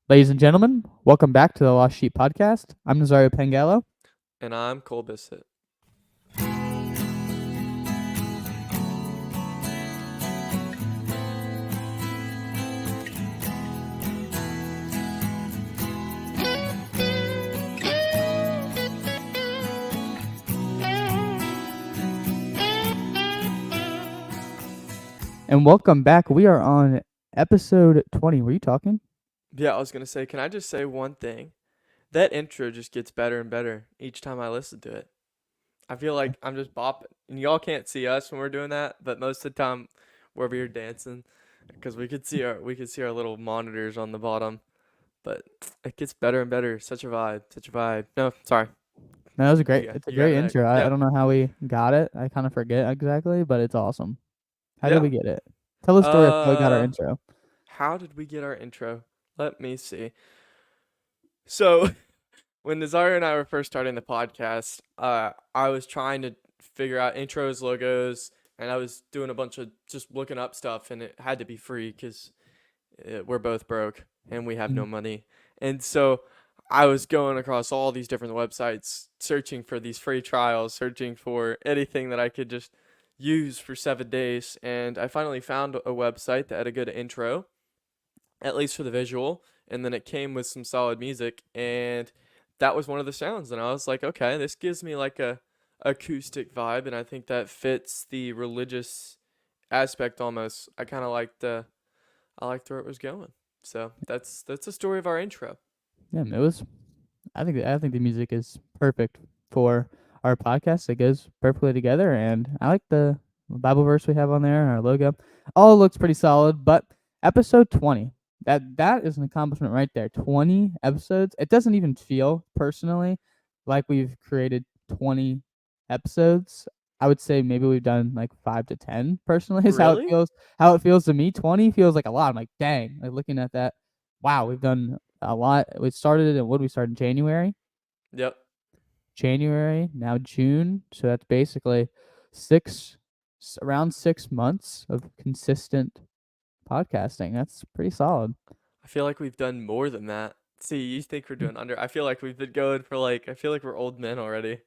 Ladies and gentlemen, welcome back to the Lost Sheep Podcast. I'm Nazario Pangallo. And I'm Cole Bissett. And welcome back. We are on episode 20. Were you talking? Yeah, I was gonna say, can I just say one thing? That intro just gets better and better each time I listen to it. I feel like I'm just bopping, and y'all can't see us when we're doing that, but most of the time we're over here dancing because we could see our little monitors on the bottom. But it gets better and better. Such a vibe. Such a vibe. No, sorry. No, that was a You great. got It's a you got great it. intro. I Yeah. don't know how we got it. I kind of forget exactly, but it's awesome. How did Yeah. we get it? Tell the story of how we got our Uh, intro. how did we get our intro? Let me see. So when Nazario and I were first starting the podcast, I was trying to figure out intros, logos, and I was doing a bunch of just looking up stuff, and it had to be free because we're both broke and we have no Mhm. money. And so I was going across all these different websites, searching for these free trials, searching for anything that I could just use for 7 days. And I finally found a website that had a good intro, at least for the visual, and then it came with some solid music, and that was one of the sounds, and I was like, okay, this gives me like a acoustic vibe, and I think that fits the religious aspect almost. I liked where it was going. So that's the story of our intro. Yeah, it was. I think the music is perfect for our podcast. It goes perfectly together, and I like the Bible verse we have on there, our logo. All looks pretty solid. But episode 20, that is an accomplishment right there. 20 episodes. It doesn't even feel personally like we've created 20 episodes. I would say maybe we've done like 5 to 10 personally is how it Really? feels. How it feels to me. 20 feels like a lot. I'm like, dang. Like looking at that, wow, we've done a lot. We started in what did we start in January? Yep. January, now June. So that's basically six, around 6 months of consistent podcasting. That's pretty solid. I feel like we've done more than that. See, you think we're doing under. I feel like we've been going for like, I feel like we're old men already.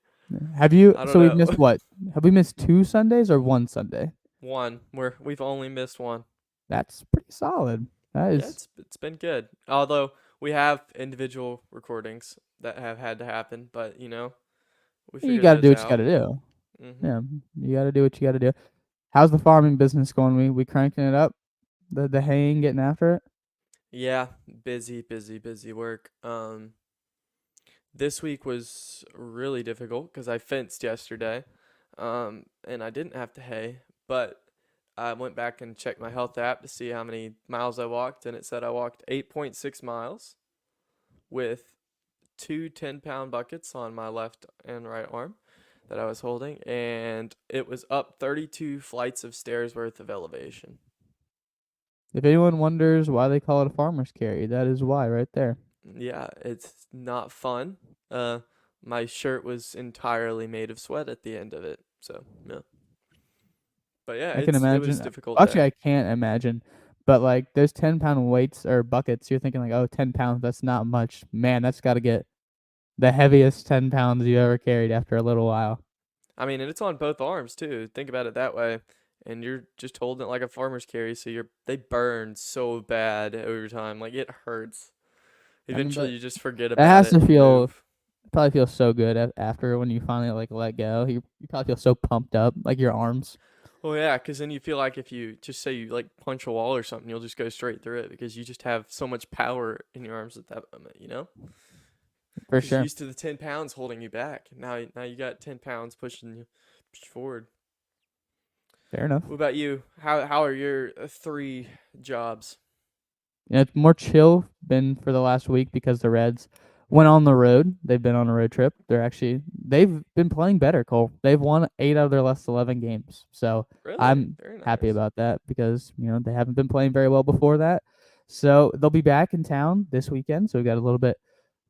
Have you? I don't So we've know. missed what? Have we missed 2 Sundays or one Sunday? We've only missed one. That's pretty solid. That Yeah, is. it's been good. Although we have individual recordings that have had to happen, but we You figured got to do those what you got out. to do. Mhm. Yeah, you got to do what you got to do. How's the farming business going? We cranking it up. The haying, getting after it. Yeah, busy, busy, busy work. This week was really difficult because I fenced yesterday, and I didn't have to hay, but I went back and checked my health app to see how many miles I walked, and it said I walked 8.6 miles with two 10-pound buckets on my left and right arm that I was holding, and it was up 32 flights of stairs worth of elevation. If anyone wonders why they call it a farmer's carry, that is why right there. Yeah, it's not fun. Uh, my shirt was entirely made of sweat at the end of it, so yeah. But yeah, I can it was a imagine. difficult Actually, day. I can't imagine. But like those 10 pound weights or buckets, you're thinking like, oh, 10 pounds, that's not much. Man, that's got to get the heaviest 10 pounds you ever carried after a little while. I mean, and it's on both arms too. Think about it that way. And you're just holding it like a farmer's carry, so they burn so bad over time. Like it hurts. I mean, Eventually but you just forget that about has it to and feel move. probably feels so good after when you finally like let go. You probably feel so pumped up, like your arms. Well, yeah, because then you feel like if you just say you like punch a wall or something, you'll just go straight through it because you just have so much power in your arms at that moment. For Because you're sure. used to the 10 pounds holding you back. Now you got 10 pounds pushing you forward. Fair enough. What about you? How are your three jobs? It's more chill been for the last week because the Reds went on the road. They've been on a road trip. They've been playing better, Cole. They've won 8 out of their last 11 games. So Really? I'm Very happy nice. about that because they haven't been playing very well before that. So they'll be back in town this weekend. So we got a little bit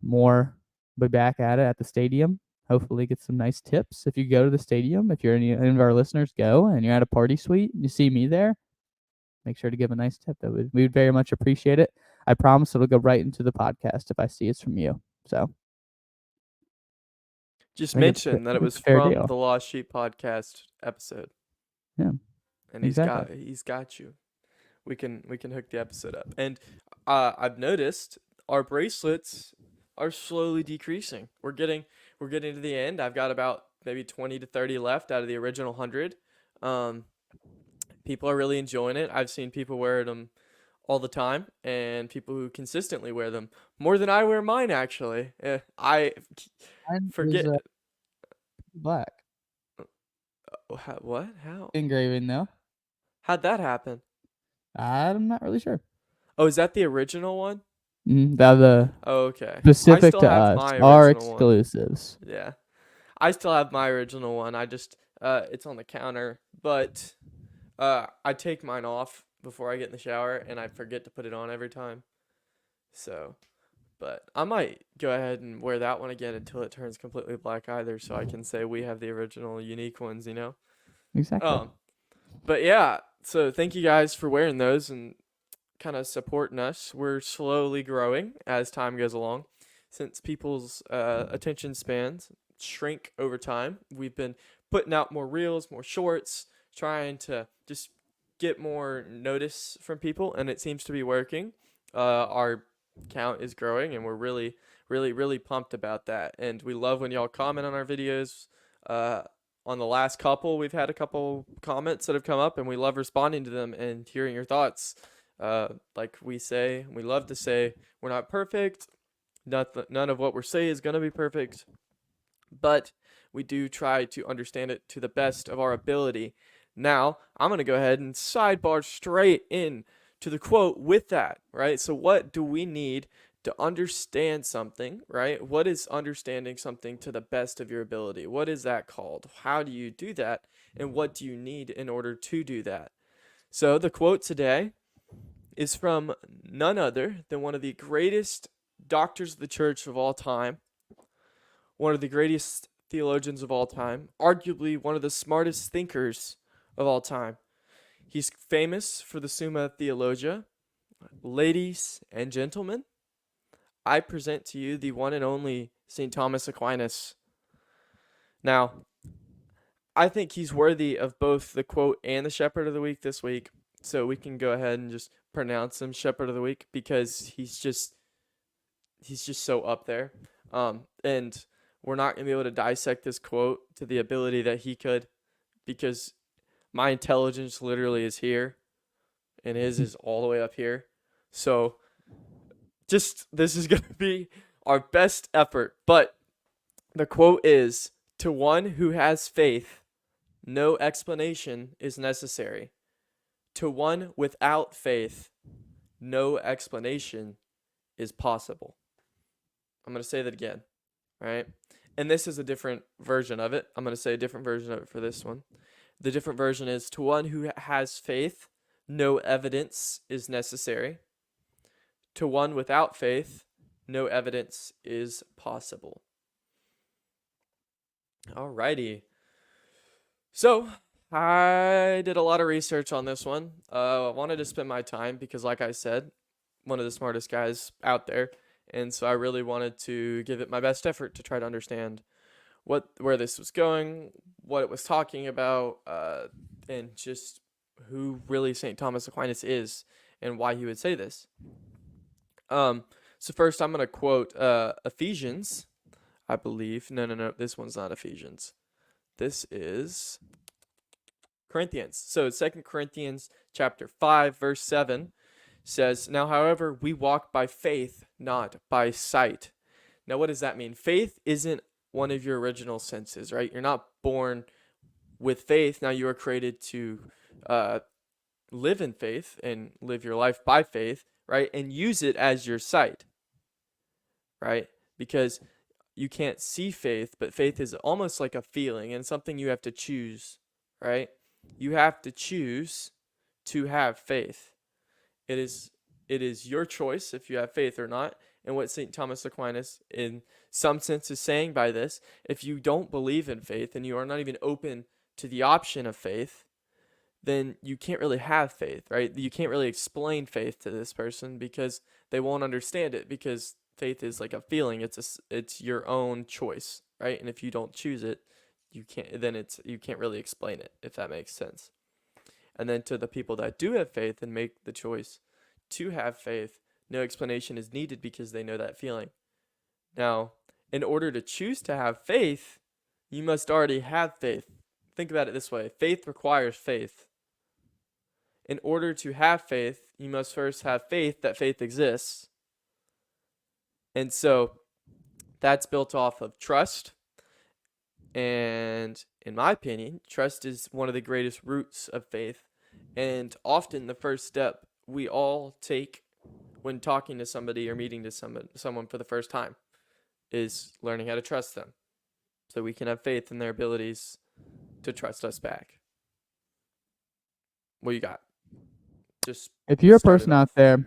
more. Be back at it at the stadium. Hopefully get some nice tips if you go to the stadium. If any of our listeners go and you're at a party suite and you see me there, make sure to give a nice tip. We would very much appreciate it. I promise it'll go right into the podcast if I see it's from you. So Just I think it's mention that it it's was a fair from deal. the Lost Sheep podcast episode, Yeah, and exactly. he's got you. We can hook the episode up. And I've noticed our bracelets are slowly decreasing. We're getting to the end. I've got about maybe 20 to 30 left out of the original 100. Um, People are really enjoying it. I've seen people wear them all the time, and people who consistently wear them more than I wear mine. Actually, I Mine is forget. black What? How? engraving though. How'd that happen? I'm not really sure. Oh, is that the original one? Now the Oh, okay. I specific still to have us my are original one. exclusives. Yeah. I still have my original one. I just it's on the counter, but I take mine off before I get in the shower and I forget to put it on every time. So, but I might go ahead and wear that one again until it turns completely black either so I can say we have the original unique ones, you know. Exactly. Um but yeah, so thank you guys for wearing those and kind of supporting us. We're slowly growing as time goes along. Since people's attention spans shrink over time, we've been putting out more reels, more shorts, trying to just get more notice from people, and it seems to be working. Our count is growing, and we're really, really, really pumped about that. And we love when y'all comment on our videos. Uh, on the last couple, we've had a couple comments that have come up, and we love responding to them and hearing your thoughts. Like we love to say, we're not perfect. None of what we're saying is going to be perfect, but we do try to understand it to the best of our ability. Now, I'm going to go ahead and sidebar straight in to the quote with that, right? So, what do we need to understand something, right? What is understanding something to the best of your ability? What is that called? How do you do that? And what do you need in order to do that? So, the quote today is from none other than one of the greatest doctors of the church of all time, one of the greatest theologians of all time, arguably one of the smartest thinkers of all time. He's famous for the Summa Theologia. Ladies and gentlemen, I present to you the one and only St. Thomas Aquinas. Now, I think he's worthy of both the quote and the Shepherd of the Week this week. So we can go ahead and just pronounce him Shepherd of the Week because he's just so up there. And we're not gonna be able to dissect this quote to the ability that he could because my intelligence literally is here and his is all the way up here. So just this is gonna be our best effort. But the quote is, to one who has faith, no explanation is necessary. To one without faith, no explanation is possible. I'm going to say that again, right? And this is a different version of it. I'm going to say a different version of it for this one. The different version is, to one who has faith, no evidence is necessary. To one without faith, no evidence is possible. Alrighty. So, I did a lot of research on this one. I wanted to spend my time because, like I said, one of the smartest guys out there. And so I really wanted to give it my best effort to try to understand where this was going, what it was talking about, and just who really St. Thomas Aquinas is and why he would say this. So first I'm going to quote Ephesians, I believe. No, this one's not Ephesians. This is Corinthians. So 2 Corinthians chapter 5 verse 7 says, "Now however we walk by faith, not by sight." Now what does that mean? Faith isn't one of your original senses, right? You're not born with faith. Now you are created to live in faith and live your life by faith, right? And use it as your sight, right? Because you can't see faith, but faith is almost like a feeling and something you have to choose, right? You have to choose to have faith. It is your choice if you have faith or not. And what St. Thomas Aquinas, in some sense, is saying by this, if you don't believe in faith and you are not even open to the option of faith, then you can't really have faith, right? You can't really explain faith to this person because they won't understand it, because faith is like a feeling. It's your own choice, right? And if you don't choose it, you can't really explain it, if that makes sense. And then to the people that do have faith and make the choice to have faith, no explanation is needed because they know that feeling. Now, in order to choose to have faith, you must already have faith. Think about it this way: faith requires faith. In order to have faith, you must first have faith that faith exists. And so that's built off of trust. And in my opinion, trust is one of the greatest roots of faith, and often the first step we all take when talking to somebody or meeting to someone for the first time is learning how to trust them so we can have faith in their abilities to trust us back. What you got? Just If you're a start it person out off. there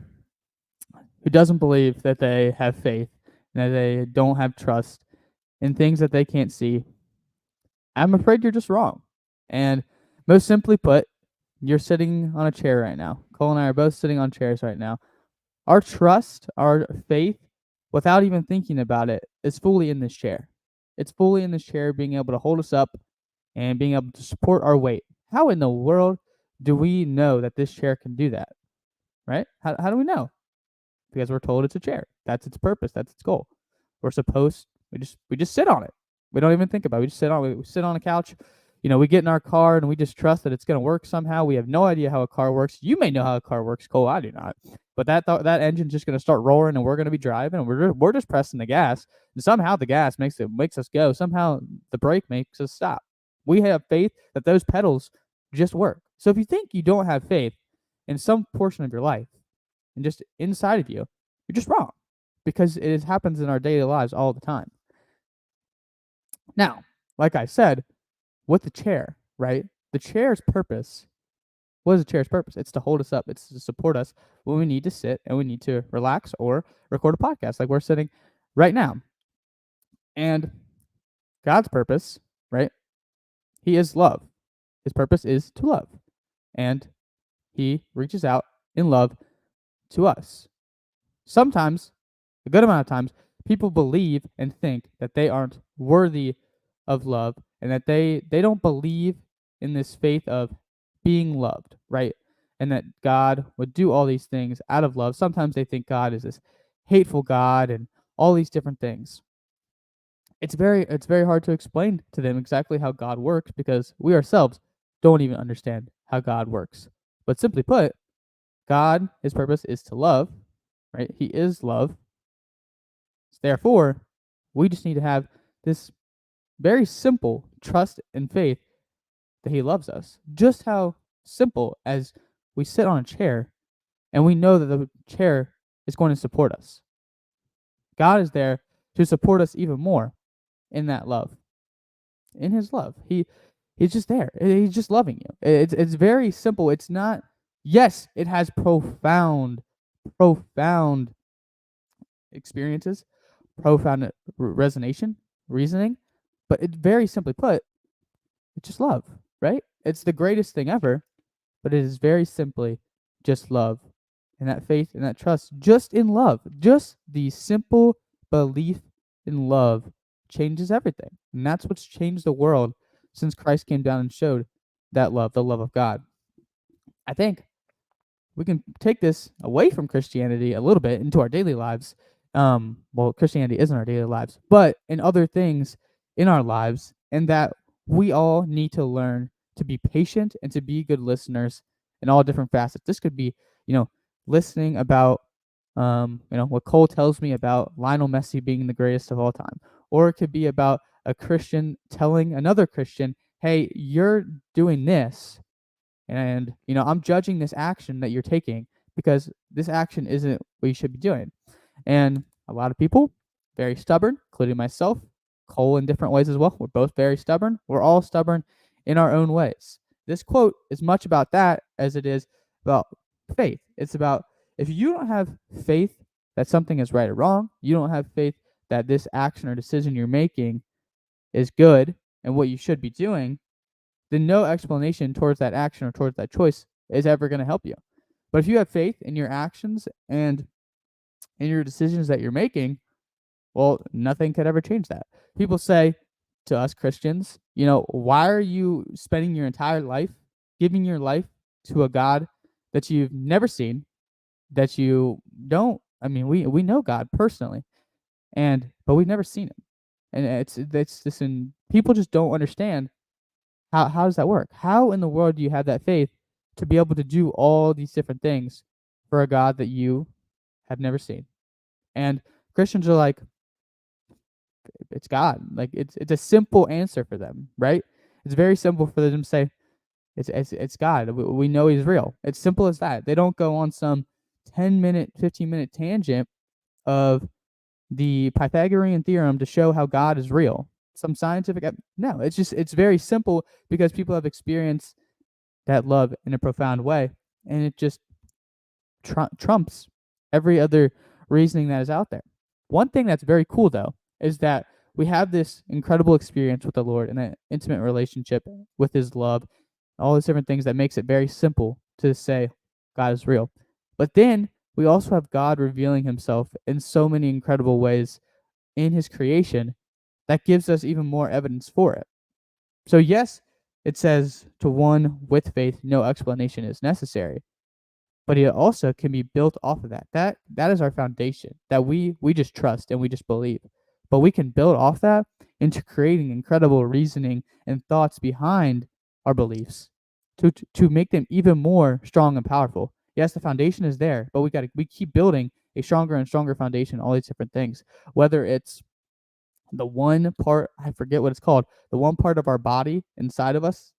who doesn't believe that they have faith and that they don't have trust in things that they can't see, I'm afraid you're just wrong. And most simply put, you're sitting on a chair right now. Cole and I are both sitting on chairs right now. Our trust, our faith, without even thinking about it, is fully in this chair. It's fully in this chair, being able to hold us up and being able to support our weight. How in the world do we know that this chair can do that? Right? How do we know? Because we're told it's a chair. That's its purpose. That's its goal. We just sit on it. We don't even think about it. We sit on a couch. We get in our car and we just trust that it's going to work somehow. We have no idea how a car works. You may know how a car works, Cole. I do not. But that engine's just going to start roaring and we're going to be driving and we're just pressing the gas. And somehow the gas makes us go. Somehow the brake makes us stop. We have faith that those pedals just work. So if you think you don't have faith in some portion of your life, and just inside of you, you're just wrong, because it happens in our daily lives all the time. Now, like I said, with the chair, right? The chair's purpose, what is the chair's purpose? It's to hold us up. It's to support us when we need to sit and we need to relax or record a podcast like we're sitting right now. And God's purpose, right? He is love. His purpose is to love. And he reaches out in love to us. Sometimes, a good amount of times, people believe and think that they aren't worthy of love and that they don't believe in this faith of being loved, right? And that God would do all these things out of love. Sometimes they think God is this hateful God and all these different things. It's very hard to explain to them exactly how God works because we ourselves don't even understand how God works. But simply put, God, his purpose is to love, right? He is love. Therefore, we just need to have this very simple trust and faith that he loves us. Just how simple as we sit on a chair and we know that the chair is going to support us. God is there to support us even more in that love. In his love. He's just there. He's just loving you. It's very simple. It's not, yes, it has profound experiences, profound reasoning, but it's very simply put, it's just love, right? It's the greatest thing ever, but it is very simply just love. And that faith and that trust just in love, just the simple belief in love changes everything. And that's what's changed the world since Christ came down and showed that love, the love of God. I think we can take this away from Christianity a little bit into our daily lives. Well, Christianity isn't our daily lives, but in other things in our lives, and that we all need to learn to be patient and to be good listeners in all different facets. This could be, listening about, what Cole tells me about Lionel Messi being the greatest of all time, or it could be about a Christian telling another Christian, "Hey, you're doing this, and I'm judging this action that you're taking because this action isn't what you should be doing." And a lot of people, very stubborn, including myself, Cole in different ways as well, we're both very stubborn. We're all stubborn in our own ways. This quote is much about that as it is about faith. It's about, if you don't have faith that something is right or wrong, you don't have faith that this action or decision you're making is good and what you should be doing, then no explanation towards that action or towards that choice is ever going to help you. But if you have faith in your actions and in your decisions that you're making, well, nothing could ever change that. People say to us Christians, why are you spending your entire life giving your life to a God that you've never seen, that you don't I mean, we know God personally, but we've never seen him. And it's this and people just don't understand how does that work? How in the world do you have that faith to be able to do all these different things for a God that you have never seen? And Christians are like, it's God. Like it's a simple answer for them, right? It's very simple for them to say it's God. We know He's real. It's simple as that. They don't go on some 10-minute, 15-minute tangent of the Pythagorean theorem to show how God is real. Some scientific no. It's very simple because people have experienced that love in a profound way, and it just trumps every other reasoning that is out there. One thing that's very cool though is that we have this incredible experience with the Lord and an intimate relationship with His love, all these different things that makes it very simple to say God is real. But then we also have God revealing Himself in so many incredible ways in His creation that gives us even more evidence for it. So, yes, it says to one with faith, no explanation is necessary, but it also can be built off of that. That is our foundation that we just trust and we just believe. But we can build off that into creating incredible reasoning and thoughts behind our beliefs to make them even more strong and powerful. Yes, the foundation is there, but we keep building a stronger and stronger foundation, all these different things. Whether it's the one part, I forget what it's called, the one part of our body inside of us,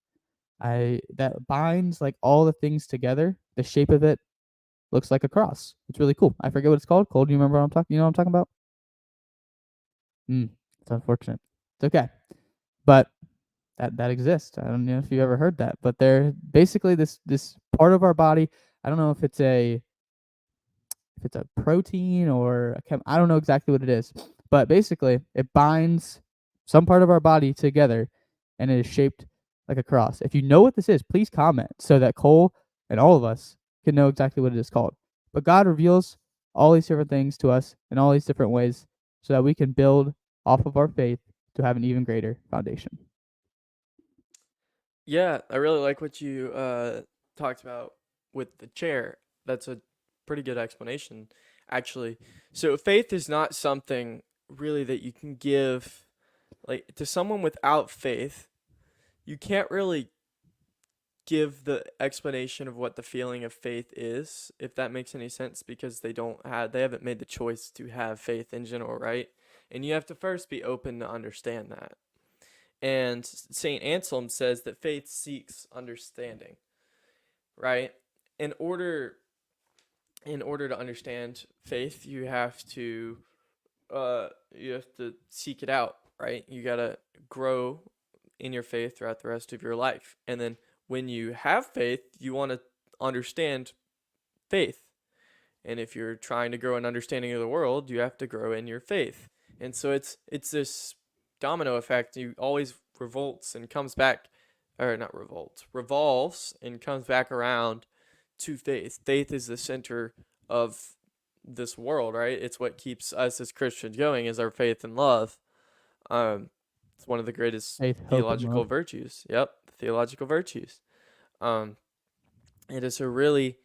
I that binds like all the things together. The shape of it looks like a cross. It's really cool. I forget what it's called. Cole, do you remember what I'm talking? You know what I'm talking about? It's unfortunate. It's okay, but that exists. I don't know if you ever heard that, but they're basically this part of our body. I don't know if it's a protein or I don't know exactly what it is, but basically it binds some part of our body together, and it is shaped like a cross. If you know what this is, please comment so that Cole and all of us can know exactly what it is called. But God reveals all these different things to us in all these different ways so that we can build off of our faith to have an even greater foundation. Yeah, I really like what you talked about with the chair. That's a pretty good explanation, actually. So faith is not something really that you can give like to someone without faith. You can't really give the explanation of what the feeling of faith is, if that makes any sense, because they haven't made the choice to have faith in general, right? And you have to first be open to understand that. And St. Anselm says that faith seeks understanding, right? In order in order to understand faith, you have to seek it out, right? You got to grow in your faith throughout the rest of your life. And then when you have faith, you want to understand faith. And if you're trying to grow an understanding of the world, you have to grow in your faith. And so it's this domino effect. You always revolts and comes back, or not revolts, revolves and comes back around to faith. Faith is the center of this world, right? It's what keeps us as Christians going, is our faith and love. It's one of the greatest Faith, hope, and theological love. virtues. Yep, theological virtues. Um, it is a really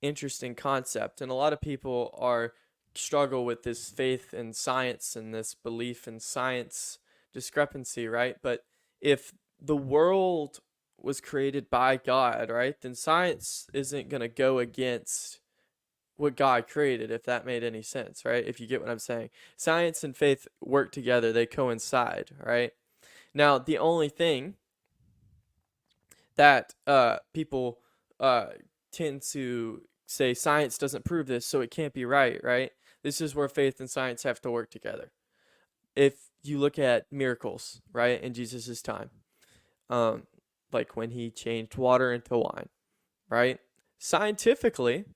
interesting concept, and a lot of people are struggle with this faith in science and this belief in science discrepancy, right? But if the world was created by God, right, then science isn't going to go against what God created, if that made any sense, right? If you get what I'm saying. Science and faith work together, they coincide, right? Now, the only thing that people tend to say science doesn't prove this, so it can't be right, right? This is where faith and science have to work together. If you look at miracles, right, in Jesus's time, um, like when he changed water into wine, right? Scientifically,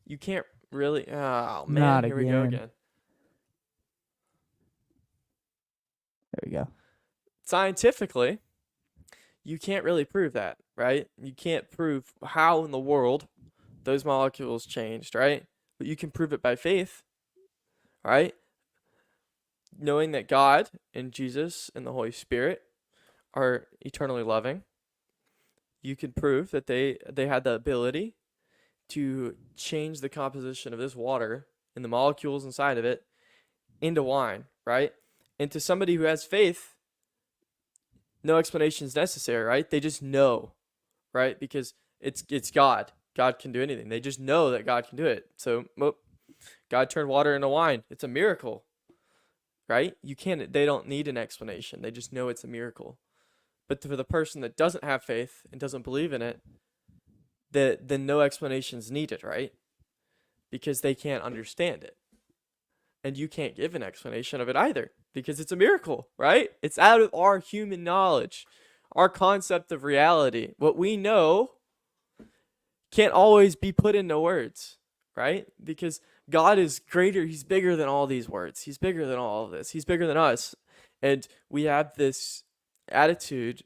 you can't really. Oh man, Not here we go again. again. There we go. Scientifically, you can't really prove that, right? You can't prove how in the world those molecules changed, right? But you can prove it by faith, right? Knowing that God and Jesus and the Holy Spirit are eternally loving, you can prove that they had the ability to change the composition of this water and the molecules inside of it into wine, right? And to somebody who has faith, no explanation is necessary, right? They just know, right? Because it's God. God can do anything. They just know that God can do it. So, well, God turned water into wine. It's a miracle, right? You can't. They don't need an explanation. They just know it's a miracle. But for the person that doesn't have faith and doesn't believe in it, then no explanation is needed, right? Because they can't understand it. And you can't give an explanation of it either because it's a miracle, right? It's out of our human knowledge, our concept of reality. What we know can't always be put into words, right? Because God is greater, he's bigger than all these words. He's bigger than all of this. He's bigger than us. And we have this attitude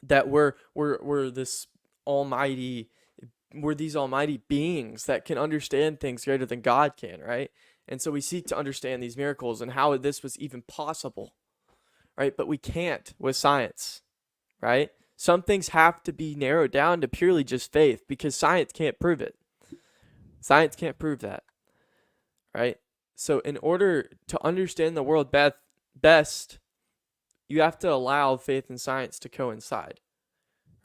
that we're this almighty we're these almighty beings that can understand things greater than God can, right? And so we seek to understand these miracles and how this was even possible, right? But we can't with science, right? Some things have to be narrowed down to purely just faith because science can't prove it. Science can't prove that, right? So in order to understand the world best, you have to allow faith and science to coincide,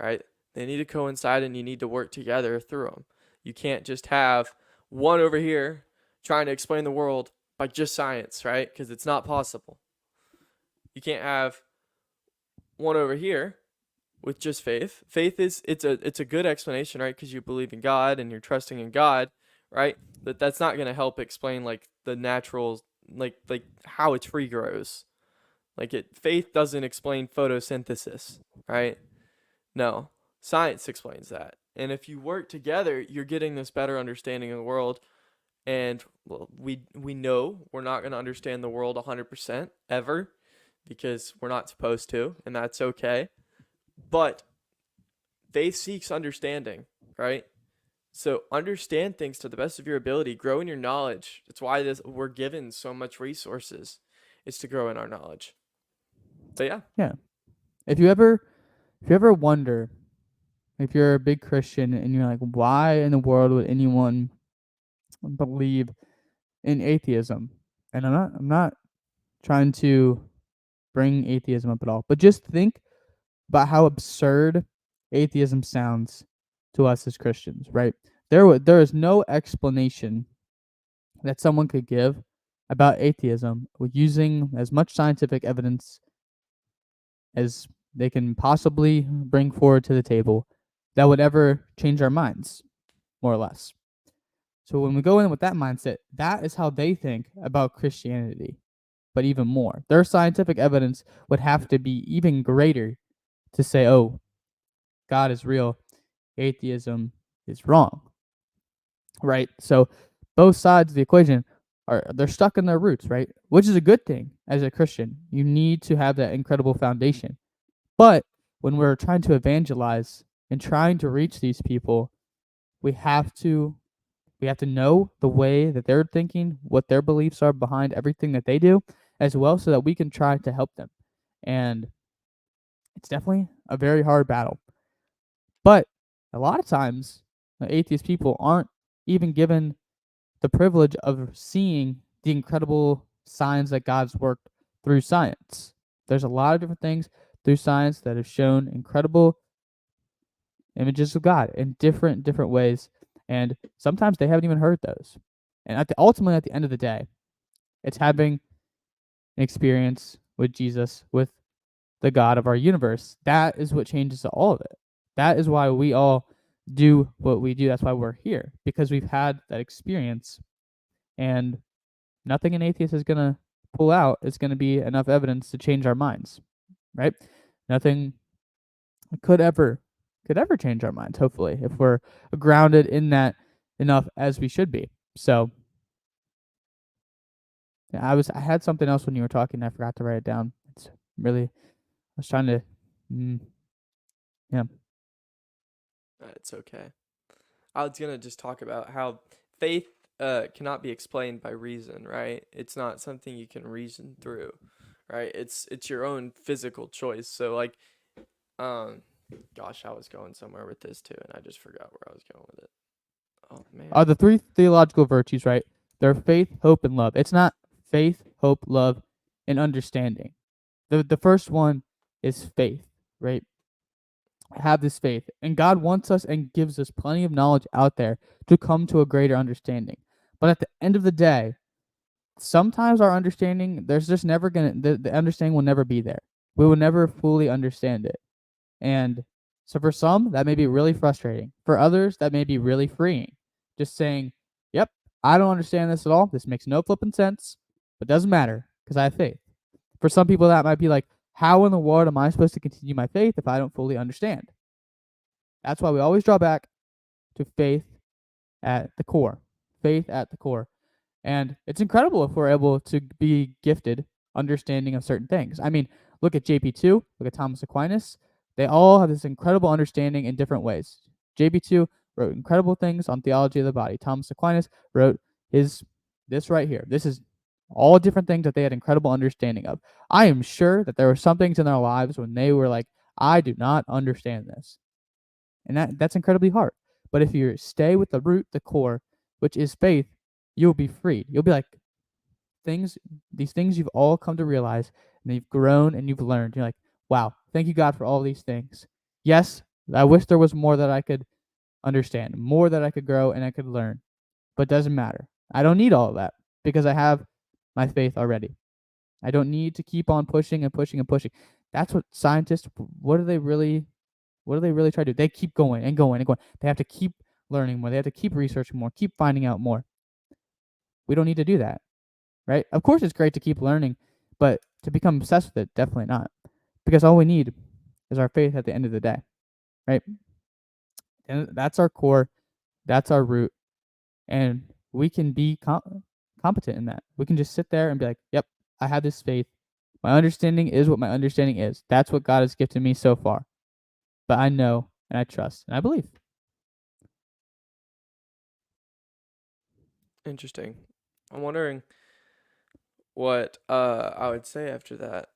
right? They need to coincide and you need to work together through them. You can't just have one over here trying to explain the world by just science, right? Because it's not possible. You can't have one over here with just faith. Faith is it's a good explanation, right? Because you believe in God and you're trusting in God, right? But that's not going to help explain like the natural like how a tree grows. Faith doesn't explain photosynthesis, right? No, science explains that. And if you work together, you're getting this better understanding of the world. And well, we know we're not going to understand the world 100% ever because we're not supposed to, and that's okay. But faith seeks understanding, right? So understand things to the best of your ability, grow in your knowledge. That's why we're given so much resources is to grow in our knowledge. But yeah. Yeah. If you ever wonder if you're a big Christian and you're like, why in the world would anyone believe in atheism? And I'm not trying to bring atheism up at all, but just think about how absurd atheism sounds to us as Christians, right? There is no explanation that someone could give about atheism using as much scientific evidence as they can possibly bring forward to the table that would ever change our minds, more or less. So when we go in with that mindset, that is how they think about Christianity, but even more. Their scientific evidence would have to be even greater to say, oh, God is real, atheism is wrong, right? So both sides of the equation they're stuck in their roots, right? Which is a good thing as a Christian. You need to have that incredible foundation. But when we're trying to evangelize and trying to reach these people, we have to we have to know the way that they're thinking, what their beliefs are behind everything that they do, as well, so that we can try to help them. And it's definitely a very hard battle. But a lot of times, atheist people aren't even given the privilege of seeing the incredible signs that God's worked through science. There's a lot of different things through science that have shown incredible images of God in different ways, and sometimes they haven't even heard those. And ultimately, at the end of the day, it's having an experience with Jesus, with the God of our universe. That is what changes all of it. That is why we all do what we do. That's why we're here, because we've had that experience, and nothing an atheist is gonna pull out is gonna be enough evidence to change our minds, right? Nothing could ever change our minds, hopefully, if we're grounded in that enough as we should be. So yeah, I had something else when you were talking, I forgot to write it down. It's really I was trying to Yeah. It's okay. I was gonna just talk about how faith cannot be explained by reason, right? It's not something you can reason through, right? It's your own physical choice. So like, um, gosh, I was going somewhere with this too, and I just forgot where I was going with it. Oh Are man. the three theological virtues, right? They're faith, hope, and love. It's not faith, hope, love, and understanding. The first one is faith, right? Have this faith. And God wants us and gives us plenty of knowledge out there to come to a greater understanding. But at the end of the day, sometimes our understanding, there's just never gonna the understanding will never be there. We will never fully understand it. And so for some, that may be really frustrating. For others, that may be really freeing. Just saying, yep, I don't understand this at all. This makes no flipping sense, but doesn't matter because I have faith. For some people, that might be like, how in the world am I supposed to continue my faith if I don't fully understand? That's why we always draw back to faith at the core. Faith at the core. And it's incredible if we're able to be gifted understanding of certain things. I mean, look at JP2, look at Thomas Aquinas. They all have this incredible understanding in different ways. JP2 wrote incredible things on theology of the body. Thomas Aquinas wrote his this right here. This is all different things that they had incredible understanding of. I am sure that there were some things in their lives when they were like, I do not understand this. And that's incredibly hard. But if you stay with the root, the core, which is faith, you'll be freed. You'll be like, things these things you've all come to realize, and you've grown and you've learned. You're like, wow, thank you God for all these things. Yes, I wish there was more that I could understand, more that I could grow and I could learn, but it doesn't matter. I don't need all of that because I have my faith already. I don't need to keep on pushing and pushing and pushing. That's what scientists, what do they really try to do? They keep going and going and going. They have to keep learning more. They have to keep researching more, keep finding out more. We don't need to do that, right? Of course, it's great to keep learning, but to become obsessed with it, definitely not. Because all we need is our faith at the end of the day, right? And that's our core, that's our root, and we can be competent in that. We can just sit there and be like, yep, I have this faith. My understanding is what my understanding is. That's what God has gifted me so far. But I know and I trust and I believe. Interesting. I'm wondering what I would say after that.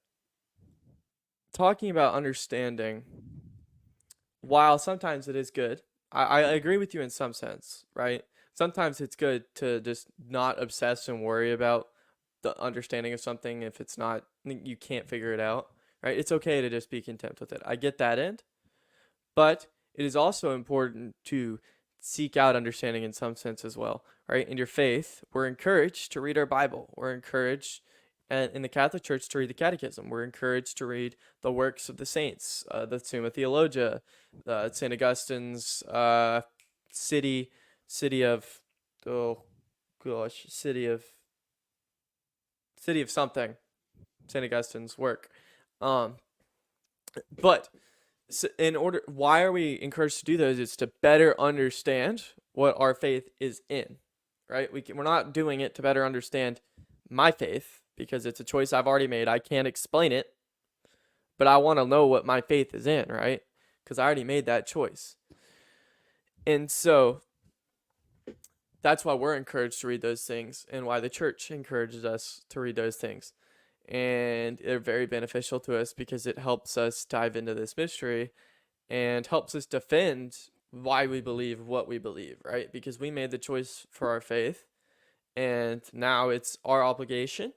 Talking about understanding, while sometimes it is good, I agree with you in some sense, right? Sometimes it's good to just not obsess and worry about the understanding of something if it's not, you can't figure it out, right? It's okay to just be content with it. I get that end, but it is also important to seek out understanding in some sense as well, right? In your faith, we're encouraged to read our Bible. We're encouraged in the Catholic Church to read the Catechism. We're encouraged to read the works of the saints, the Summa Theologia, St. Augustine's city, city of, oh gosh, city of something, St. Augustine's work. Um, but in order, why are we encouraged to do those? It's to better understand what our faith is in, right? We're not doing it to better understand my faith because it's a choice I've already made. I can't explain it, but I want to know what my faith is in, right? Because I already made that choice. And so that's why we're encouraged to read those things and why the church encourages us to read those things. And they're very beneficial to us because it helps us dive into this mystery and helps us defend why we believe what we believe, right? Because we made the choice for our faith, and now it's our obligation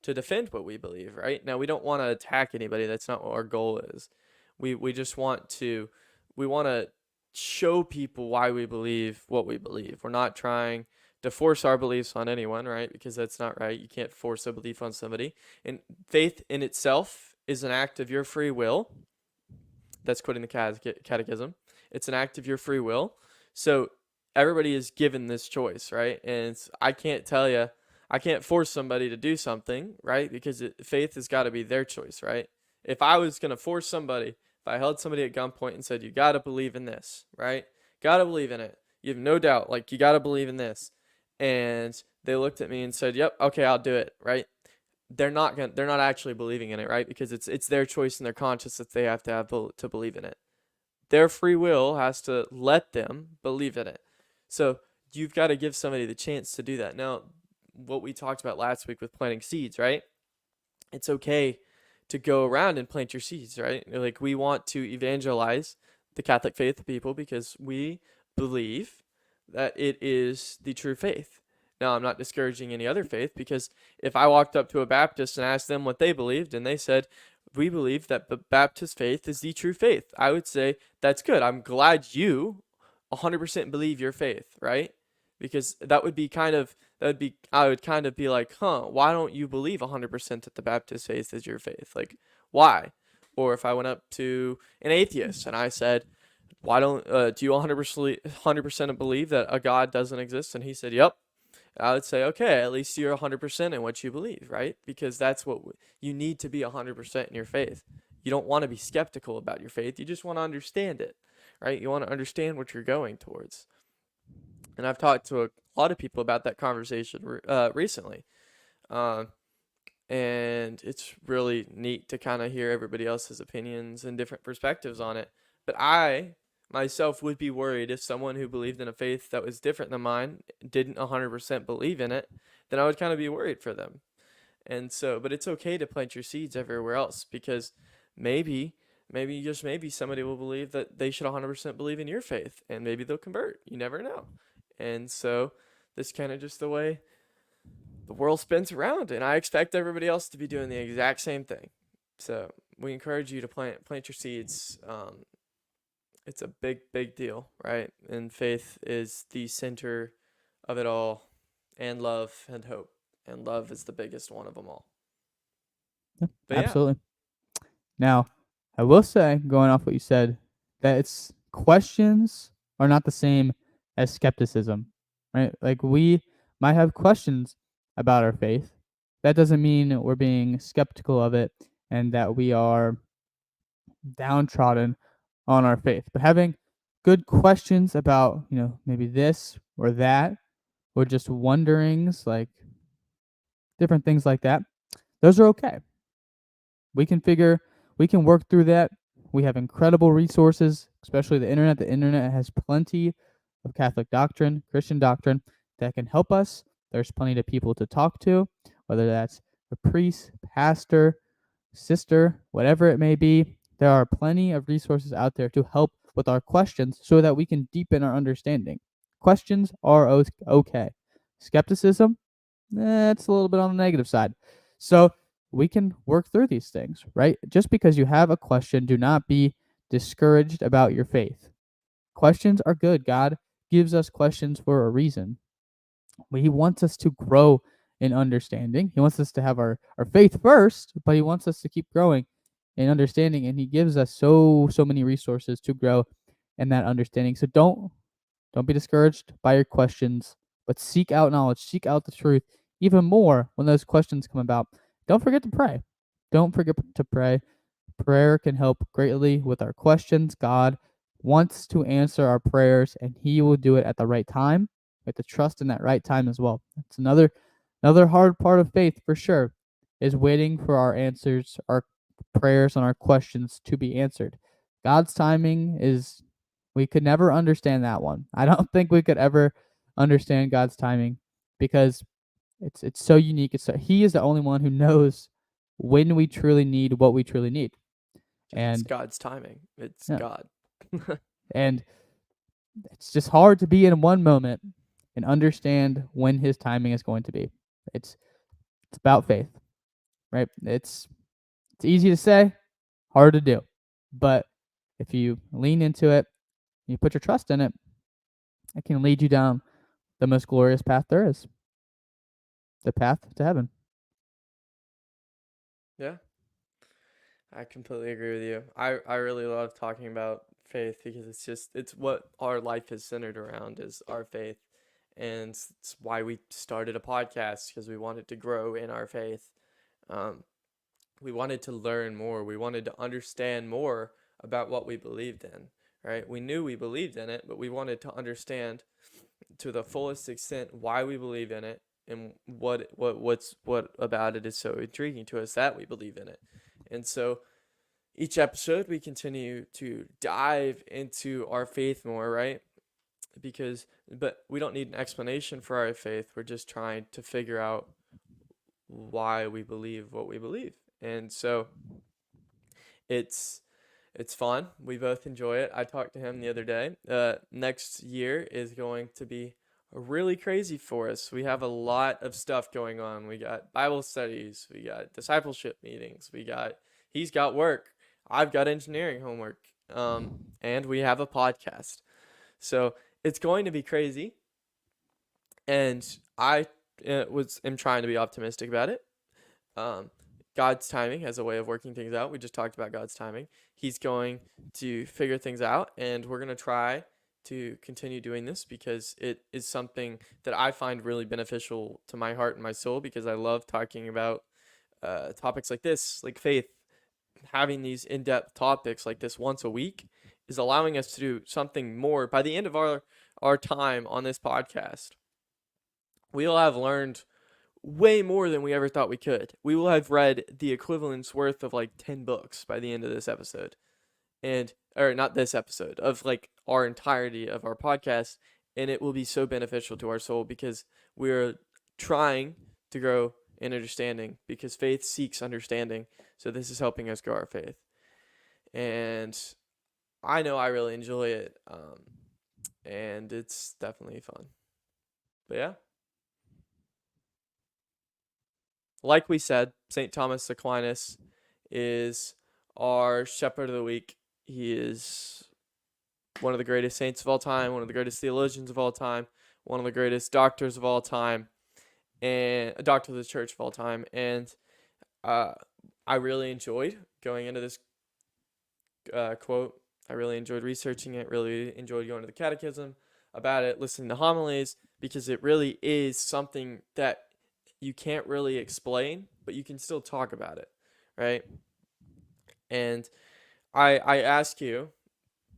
to defend what we believe, right? Now we don't want to attack anybody. That's not what our goal is. We just want to show people why we believe what we believe. We're not trying to force our beliefs on anyone, right? Because that's not right. You can't force a belief on somebody. And faith in itself is an act of your free will. That's quoting the catechism. It's an act of your free will. So everybody is given this choice, right? And I can't tell you, I can't force somebody to do something, right? Because faith has got to be their choice, right? If I was going to force somebody, if I held somebody at gunpoint and said, you got to believe in this, right? Got to believe in it. You have no doubt, like, you got to believe in this. And they looked at me and said, yep, okay, I'll do it, right? They're not actually believing in it, right? Because it's their choice and their conscience that they have to believe in it. Their free will has to let them believe in it. So you've got to give somebody the chance to do that. Now, what we talked about last week with planting seeds, right? It's okay to go around and plant your seeds, right? Like, we want to evangelize the Catholic faith to people because we believe that it is the true faith. Now, I'm not discouraging any other faith, because if I walked up to a Baptist and asked them what they believed and they said, we believe that the Baptist faith is the true faith, I would say, that's good. I'm glad you 100% believe your faith, right? Because I would kind of be like, why don't you believe 100% that the Baptist faith is your faith? Like, why? Or if I went up to an atheist and I said, why don't, do you 100% believe that a God doesn't exist? And he said, yep. I would say, okay, at least you're 100% in what you believe, right? Because that's what you need to be 100% in your faith. You don't want to be skeptical about your faith. You just want to understand it, right? You want to understand what you're going towards. And I've talked to a lot of people about that conversation recently. Um, and it's really neat to kind of hear everybody else's opinions and different perspectives on it. But I myself would be worried if someone who believed in a faith that was different than mine didn't 100% believe in it, then I would kind of be worried for them. And so, but it's okay to plant your seeds everywhere else, because maybe, just maybe somebody will believe that they should 100% believe in your faith, and maybe they'll convert. You never know. And so, this kind of just the way the world spins around, and I expect everybody else to be doing the exact same thing. So we encourage you to plant your seeds. It's a big deal, right? And faith is the center of it all, and love and hope, and love is the biggest one of them all. Yeah, But yeah, absolutely. Now, I will say, going off what you said, that it's questions are not the same as skepticism, right? Like, we might have questions about our faith. That doesn't mean we're being skeptical of it and that we are downtrodden on our faith. But having good questions about, maybe this or that, or just wonderings, like different things like that, those are okay. We can figure, we can work through that. We have incredible resources, especially the internet. The internet has plenty of Catholic doctrine, Christian doctrine that can help us. There's plenty of people to talk to, whether that's a priest, pastor, sister, whatever it may be. There are plenty of resources out there to help with our questions so that we can deepen our understanding. Questions are okay. Skepticism, it's a little bit on the negative side. So we can work through these things, right? Just because you have a question, do not be discouraged about your faith. Questions are good. God gives us questions for a reason. He wants us to grow in understanding. He wants us to have our faith first, but he wants us to keep growing in understanding, and he gives us so many resources to grow in that understanding. So don't be discouraged by your questions, but seek out knowledge, seek out the truth even more when those questions come about. Don't forget to pray. Don't forget to pray. Prayer can help greatly with our questions. God wants to answer our prayers, and he will do it at the right time. We have to trust in that right time as well. That's another hard part of faith for sure, is waiting for our answers, our prayers and our questions to be answered. God's timing is, we could never understand that one. I don't think we could ever understand God's timing, because it's so unique. He is the only one who knows when we truly need what we truly need. it's And God's timing. It's yeah, God. and it's just hard to be in one moment and understand when his timing is going to be. It's it's about faith, right? It's easy to say, hard to do. But if you lean into it, you put your trust in it, it can lead you down the most glorious path there is, the path to heaven. Yeah, I completely agree with you. I really love talking about faith, because it's what our life is centered around, is our faith. And it's why we started a podcast, because we wanted to grow in our faith. Um, we wanted to learn more. We wanted to understand more about what we believed in, right? We knew we believed in it, but we wanted to understand to the fullest extent why we believe in it, and what about it is so intriguing to us that we believe in it. And so each episode we continue to dive into our faith more, right? But we don't need an explanation for our faith. We're just trying to figure out why we believe what we believe. And so it's it's fun. We both enjoy it. I talked to him the other day. Next year is going to be really crazy for us. We have a lot of stuff going on. We got Bible studies, we got discipleship meetings, he's got work, I've got engineering homework, and we have a podcast. So it's going to be crazy, and I am trying to be optimistic about it. Um, God's timing has a way of working things out. We just talked about God's timing. He's going to figure things out, and we're going to try to continue doing this because it is something that I find really beneficial to my heart and my soul, because I love talking about topics like this, like faith. Having these in-depth topics like this once a week is allowing us to do something more. By the end of our time on this podcast, we'll have learned way more than we ever thought we could. We will have read the equivalent's worth of like 10 books by the end of this episode. Or not this episode, of like our entirety of our podcast. And it will be so beneficial to our soul because we're trying to grow in understanding, because faith seeks understanding. So this is helping us grow our faith. And I know I really enjoy it. And it's definitely fun. But yeah. Like we said, St. Thomas Aquinas is our shepherd of the week. He is one of the greatest saints of all time, one of the greatest theologians of all time, one of the greatest doctors of all time, and a doctor of the church of all time. And I really enjoyed going into this quote. I really enjoyed researching it, really enjoyed going to the catechism about it, listening to homilies, because it really is something that you can't really explain, but you can still talk about it, right? And I ask you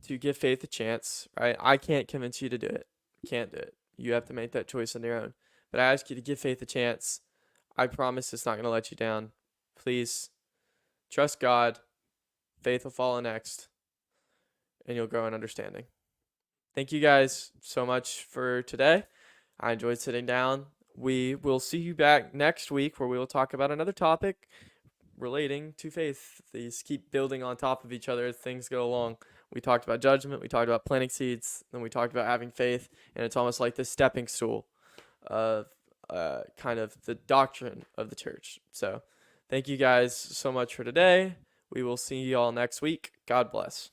to give faith a chance, right? I can't convince you to do it. Can't do it. You have to make that choice on your own. But I ask you to give faith a chance. I promise it's not going to let you down. Please trust God. Faith will follow next, and you'll grow in understanding. Thank you guys so much for today. I enjoyed sitting down. We will see you back next week, where we will talk about another topic relating to faith. These keep building on top of each other as things go along. We talked about judgment, we talked about planting seeds, then we talked about having faith, and it's almost like the stepping stool of kind of the doctrine of the church. So thank you guys so much for today. We will see you all next week. God bless.